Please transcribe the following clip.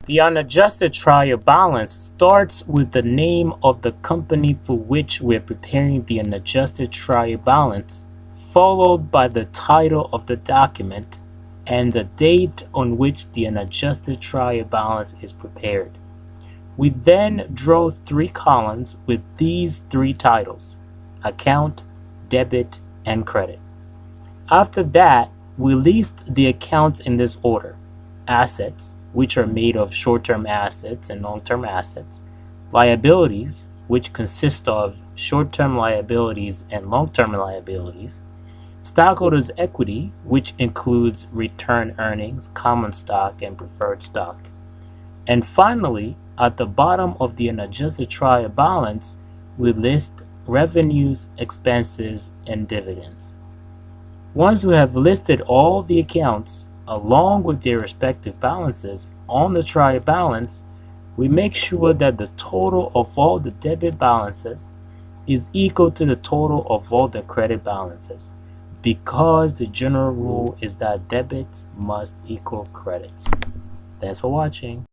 The unadjusted trial balance starts with the name of the company for which we are preparing the unadjusted trial balance, followed by the title of the document and the date on which the unadjusted trial balance is prepared. We then draw 3 columns with these 3 titles: account, debit, and credit. After that, we list the accounts in this order: assets, which are made of short-term assets and long-term assets; liabilities, which consist of short-term liabilities and long-term liabilities; stockholders' equity, which includes retained earnings, common stock, and preferred stock; and finally, at the bottom of the unadjusted trial balance, we list revenues, expenses, and dividends. Once we have listed all the accounts along with their respective balances on the trial balance, we make sure that the total of all the debit balances is equal to the total of all the credit balances, because the general rule is that debits must equal credits. Thanks for watching.